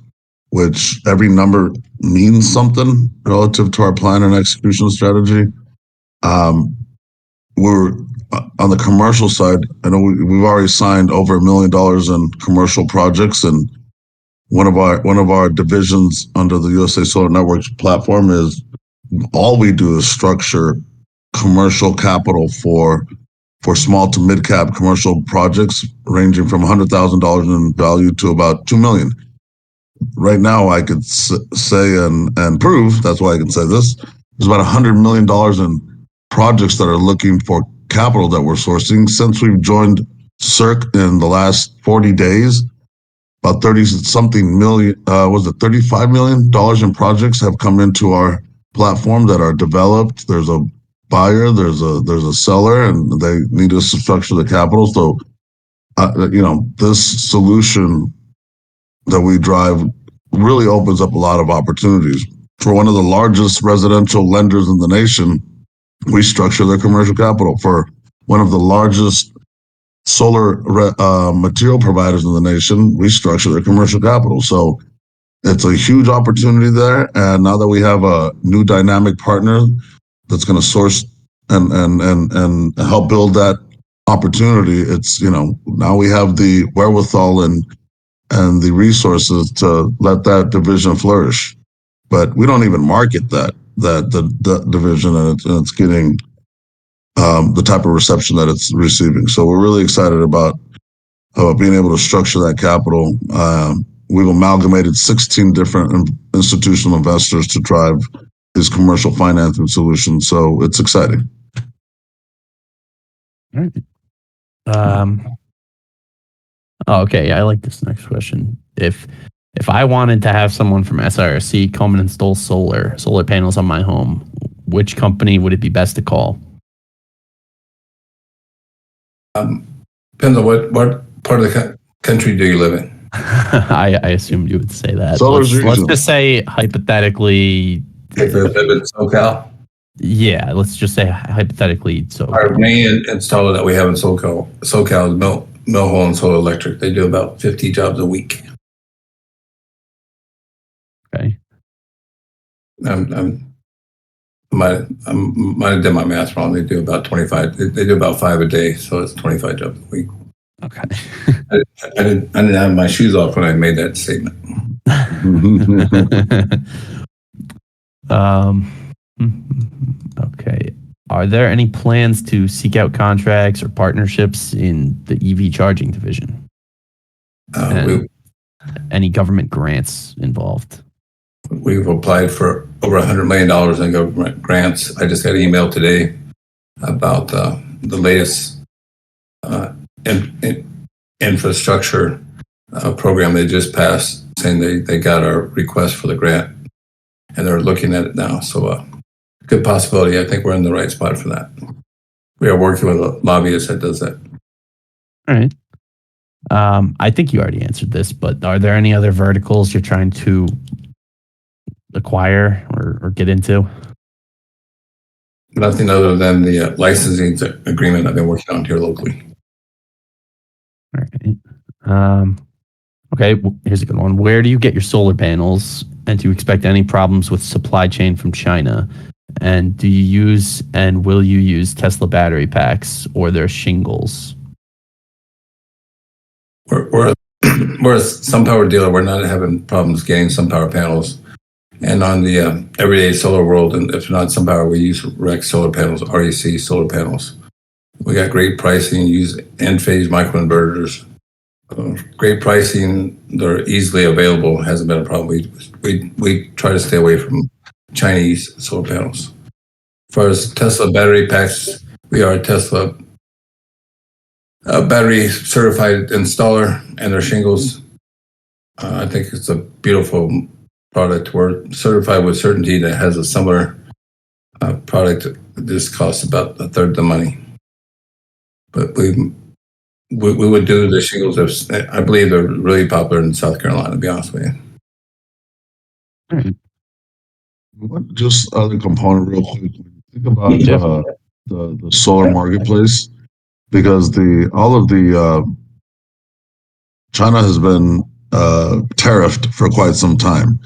which every number means something relative to our plan and execution strategy. We're on the commercial side. I know we've already signed over $1 million in commercial projects, and one of our divisions under the USA Solar Networks platform is all we do is structure commercial capital for small to mid cap commercial projects ranging from $100,000 in value to about $2 million. Right now, I could say and prove, that's why I can say this, there's about $100 million in projects that are looking for capital that we're sourcing. Since we've joined Sirc in the last 40 days, about 30-something million, $35 million in projects have come into our platform that are developed. There's a buyer, there's a seller, and they need us to structure the capital. So, this solution that we drive really opens up a lot of opportunities. For one of the largest residential lenders in the nation, we structure their commercial capital. For one of the largest solar material providers in the nation, we structure their commercial capital. So it's a huge opportunity there. And now that we have a new dynamic partner that's going to source and help build that opportunity, it's, now we have the wherewithal and the resources to let that division flourish. But we don't even market that division, and it's getting the type of reception that it's receiving. So we're really excited about being able to structure that capital. We've amalgamated 16 different institutional investors to drive these commercial financing solutions. So it's exciting. All right. Okay, I like this next question. If I wanted to have someone from SIRC come and install solar panels on my home, which company would it be best to call? Depends on what part of the country do you live in? I assumed you would say that. Let's just say hypothetically. If you live in SoCal? Yeah, let's just say hypothetically. So our main installer that we have in SoCal is Millhole and Solar Electric. They do about 50 jobs a week. Okay. I might have done my math wrong. They do about 25. They do about 5 a day, so it's 25 jobs a week. Okay. I didn't have my shoes off when I made that statement. Okay. Are there any plans to seek out contracts or partnerships in the EV charging division? Any government grants involved? We've applied for over $100 million in government grants. I just got an email today about the latest infrastructure program they just passed, saying they got our request for the grant and they're looking at it now. So good possibility. I think we're in the right spot for that. We are working with a lobbyist that does that. All right. I think you already answered this, but are there any other verticals you're trying to acquire or get into? Nothing other than the licensing agreement I've been working on here locally. All right. Okay, here's a good one. Where do you get your solar panels, and do you expect any problems with supply chain from China? And do you use and will you use Tesla battery packs or their shingles? We're a SunPower dealer. We're not having problems getting SunPower panels. And on the everyday solar world, and if not SunPower, we use REC solar panels, REC solar panels. We got great pricing, use end-phase microinverters. Great pricing, they're easily available, hasn't been a problem. We try to stay away from Chinese solar panels. As far as Tesla battery packs, we are a Tesla battery certified installer, and their shingles, I think it's a beautiful product. We're certified with certainty that has a similar product. This costs about a third the money. But we would do the shingles if I believe they're really popular in South Carolina, to be honest with you. All right. Just other component real quick. Think about the solar marketplace, because China has been tariffed for quite some time.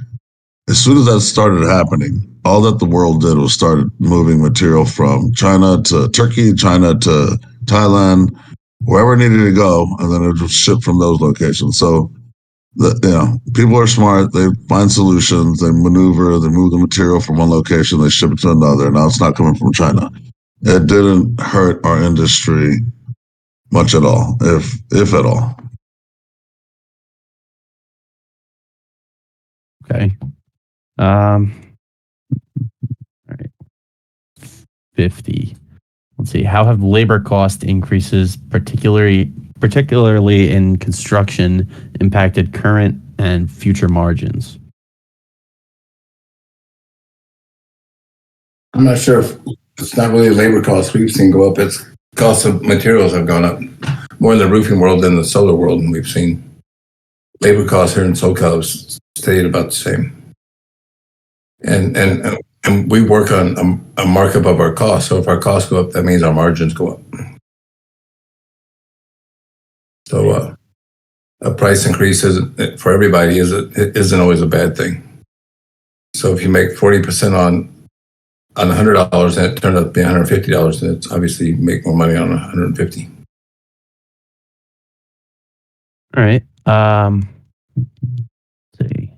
As soon as that started happening, all that the world did was started moving material from China to Turkey, China to Thailand, wherever it needed to go, and then it was shipped from those locations. So, people are smart. They find solutions. They maneuver. They move the material from one location. They ship it to another. Now it's not coming from China. It didn't hurt our industry much at all, if at all. Okay. All right. 50. Let's see. How have labor cost increases, particularly in construction, impacted current and future margins? I'm not sure if it's not really labor costs we've seen go up. It's cost of materials have gone up more in the roofing world than the solar world, and we've seen labor costs here in SoCal have stayed about the same. And we work on a markup of our costs. So if our costs go up, that means our margins go up. So a price increase for everybody isn't always a bad thing. So if you make 40% on $100 and it turned out to be $150, then it's obviously you make more money on $150. All right. Let's see.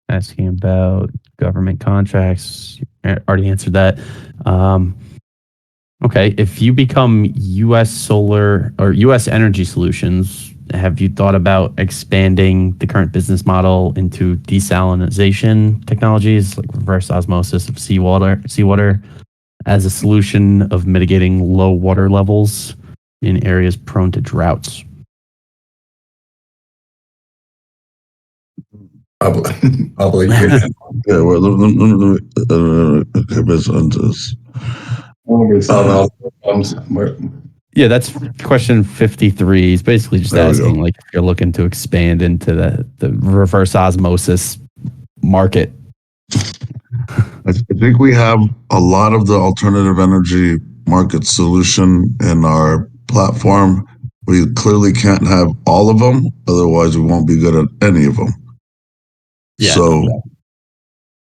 Asking about government contracts. I already answered that. Okay. If you become U.S. Solar or U.S. Energy Solutions, have you thought about expanding the current business model into desalination technologies like reverse osmosis of seawater as a solution of mitigating low water levels in areas prone to droughts? Probably. Yeah, well, Yeah, that's question 53. He's basically just There we asking go. like if you're looking to expand into the reverse osmosis market. I think we have a lot of the alternative energy market solution in our platform. We clearly can't have all of them, otherwise we won't be good at any of them. Yeah, So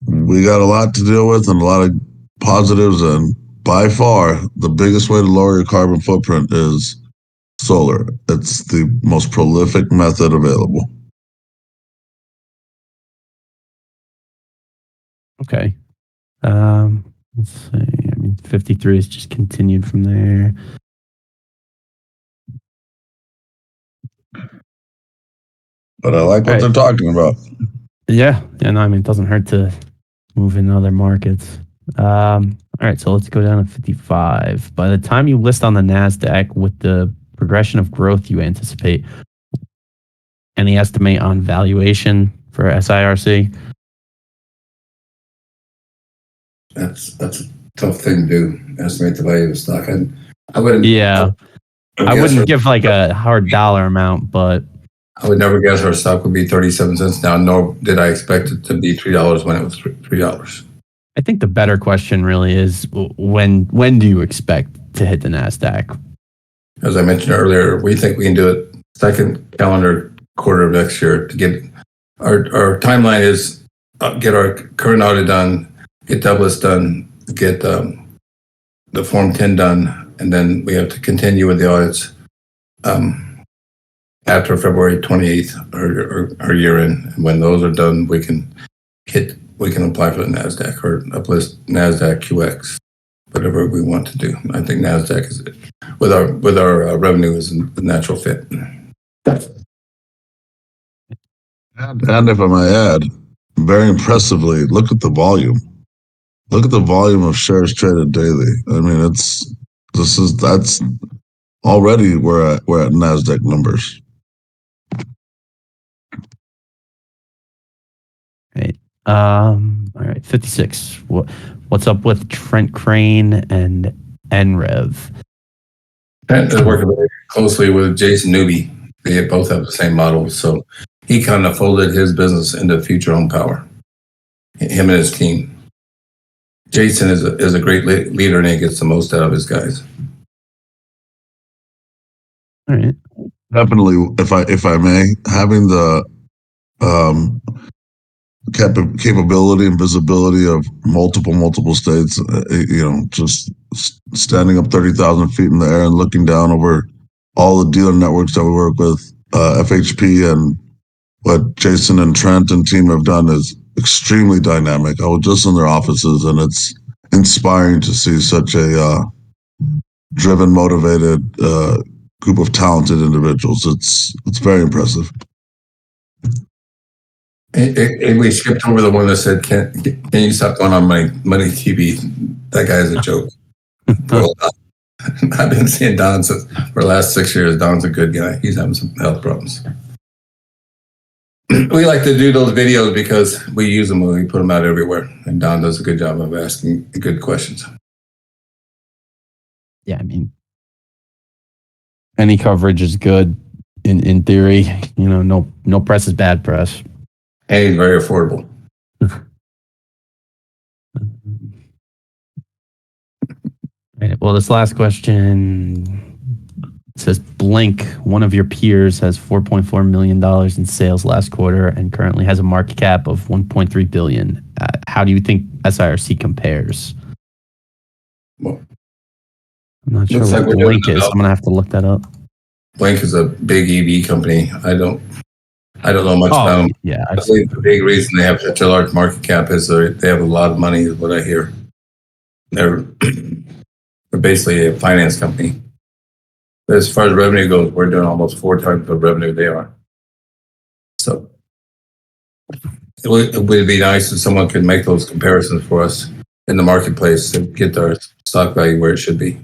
we got a lot to deal with and a lot of positives, and by far the biggest way to lower your carbon footprint is solar. It's the most prolific method available. Okay. Let's see. I mean, 53 is just continued from there. But I like what they're talking about. Yeah, no, I mean, it doesn't hurt to move in other markets. All right, so let's go down to 55. By the time you list on the NASDAQ with the progression of growth you anticipate, any estimate on valuation for SIRC? That's a tough thing to do. Estimate the value of the stock. I wouldn't. Yeah, I wouldn't give like a hard dollar amount, but I would never guess our stock would be 37 cents now, nor did I expect it to be $3 when it was $3. I think the better question really is when do you expect to hit the NASDAQ? As I mentioned earlier, we think we can do it second calendar quarter of next year to get our timeline is get our current audit done, get Douglas done, get the Form 10 done, and then we have to continue with the audits after February 28th, our year end. And when those are done, we can apply for the NASDAQ or uplist NASDAQ QX, whatever we want to do. I think NASDAQ is with our revenue is the natural fit. And if I may add, very impressively, look at the volume. Look at the volume of shares traded daily. I mean, that's already we're at NASDAQ numbers. Right. All right, 56. What's up with Trent Crane and NREV? Trent is working very closely with Jason Newby. They both have the same model, so he kind of folded his business into Future Home Power. Him and his team. Jason is a great leader, and he gets the most out of his guys. All right. Definitely, if I may, having the capability and visibility of multiple states, just standing up 30,000 feet in the air and looking down over all the dealer networks that we work with, FHP, and what Jason and Trent and team have done is extremely dynamic. I was just in their offices, and it's inspiring to see such a driven, motivated group of talented individuals. It's very impressive. And we skipped over the one that said, "Can you stop going on my money TV?" That guy is a joke. Well, I've been seeing Don for the last 6 years. Don's a good guy. He's having some health problems. We like to do those videos because we use them when we put them out everywhere. And Don does a good job of asking good questions. Yeah, I mean, any coverage is good in theory. No press is bad press. And he's very affordable. Right, well, this last question says Blink, one of your peers, has $4.4 million in sales last quarter and currently has a market cap of $1.3 billion. How do you think SIRC compares? Well, I'm not sure what Blink is. I'm gonna have to look that up. Blink is a big EV company. I don't know much about them. Yeah, I believe the big reason they have such a large market cap is they have a lot of money, is what I hear. They're basically a finance company. But as far as revenue goes, we're doing almost 4 times the revenue they are. So it would be nice if someone could make those comparisons for us in the marketplace to get our stock value where it should be.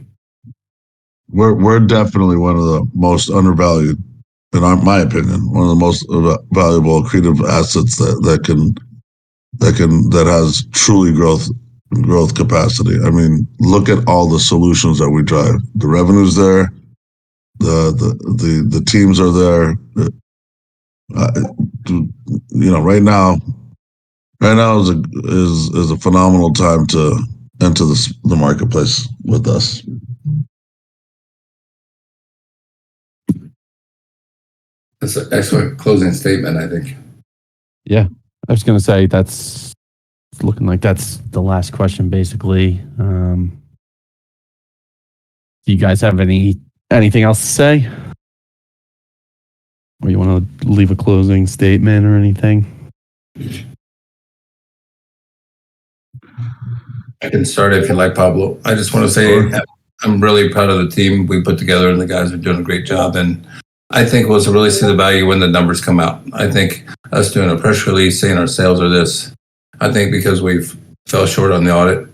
We're definitely one of the most undervalued, in my opinion, one of the most valuable accretive assets that has truly growth capacity. I mean, look at all the solutions that we drive. The revenue's there, the teams are there. Right now is a phenomenal time to enter the marketplace with us. That's an excellent closing statement, I think. Yeah, I was going to say it's looking like that's the last question, basically. Do you guys have anything else to say? Or you want to leave a closing statement or anything? I can start if you like, Pablo. I just want to say I'm really proud of the team we put together, and the guys are doing a great job. And I think we'll really see the value when the numbers come out. I think us doing a press release saying our sales are this, I think because we've fell short on the audit,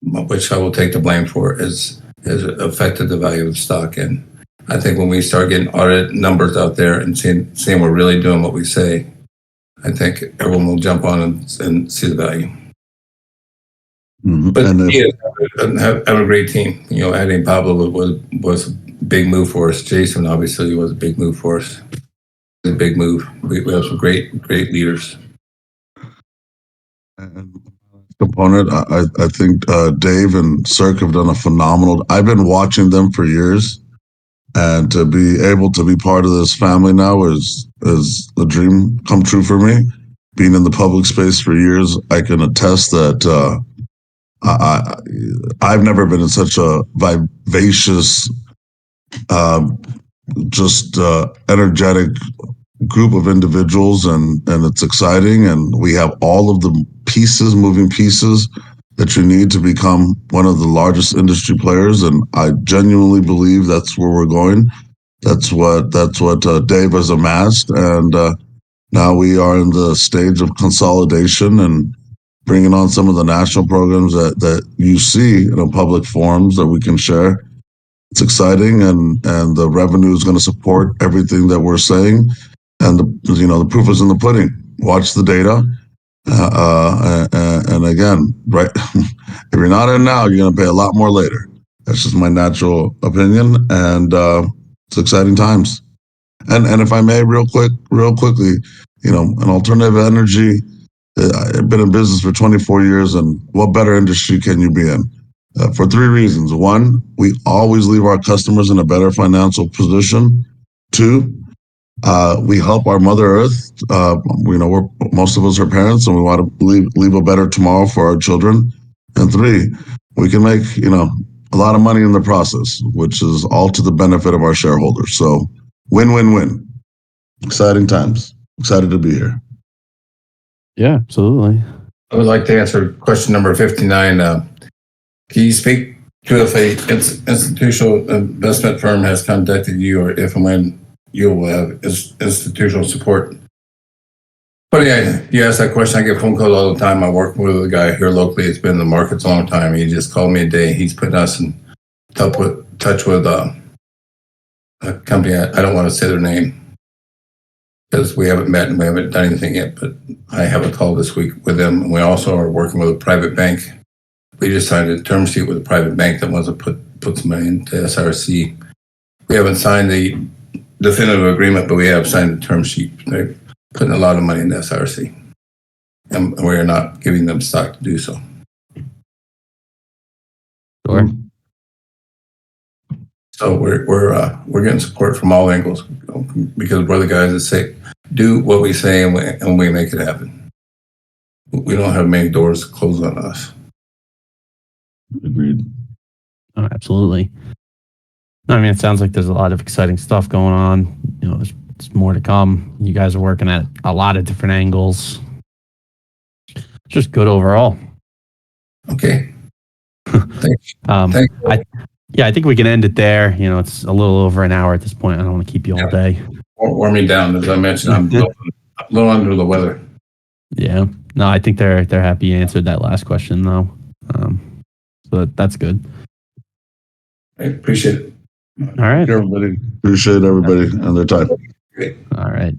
which I will take the blame for, has affected the value of the stock. And I think when we start getting audit numbers out there and seeing we're really doing what we say, I think everyone will jump on and see the value. Mhm. But And have a great team. You know, adding Pablo was a big move for us. Jason obviously was a big move for us. A big move. We have some great leaders. And component, I think Dave and Sirc have done a phenomenal. I've been watching them for years, and to be able to be part of this family now is a dream come true for me. Being in the public space for years, I can attest that I've never been in such a vivacious, just energetic group of individuals, and it's exciting, and we have all of the moving pieces that you need to become one of the largest industry players, and I genuinely believe that's where we're going. That's what Dave has amassed, and now we are in the stage of consolidation and bringing on some of the national programs that you see in public forums that we can share. It's exciting, and the revenue is going to support everything that we're saying. And the proof is in the pudding. Watch the data, and again, right? If you're not in now, you're going to pay a lot more later. That's just my natural opinion, and it's exciting times. And if I may, real quickly, an alternative energy. I've been in business for 24 years, and what better industry can you be in? For three reasons. One, we always leave our customers in a better financial position. Two, we help our Mother Earth. Most of us are parents, and we want to leave a better tomorrow for our children. And three, we can make a lot of money in the process, which is all to the benefit of our shareholders. So, win-win-win. Exciting times. Excited to be here. Yeah, absolutely. I would like to answer question number 59. Can you speak to if a institutional investment firm has contacted you, or if and when you will have institutional support? But yeah, you ask that question. I get phone calls all the time. I work with a guy here locally. It's been in the markets a long time. He just called me a day. He's putting us in touch with a company. I don't want to say their name because we haven't met and we haven't done anything yet. But I have a call this week with them. And we also are working with a private bank. We just signed a term sheet with a private bank that wants to put some money into SRC. We haven't signed the definitive agreement, but we have signed the term sheet. They're putting a lot of money into SRC, and we are not giving them stock to do so. Sure. So we're getting support from all angles because we're the guys that say, do what we say, and we make it happen. We don't have many doors closed on us. Agreed. Oh, absolutely. I mean, it sounds like there's a lot of exciting stuff going on. There's more to come. You guys are working at a lot of different angles. Just good overall. Okay. Thanks. Thanks. I think we can end it there. It's a little over an hour at this point. I don't want to keep you all day. Warm me down, as I mentioned. I'm a little under the weather. Yeah. No, I think they're happy you answered that last question though. So that's good. I appreciate it. All right. Everybody. Appreciate everybody and their time. Great. All right.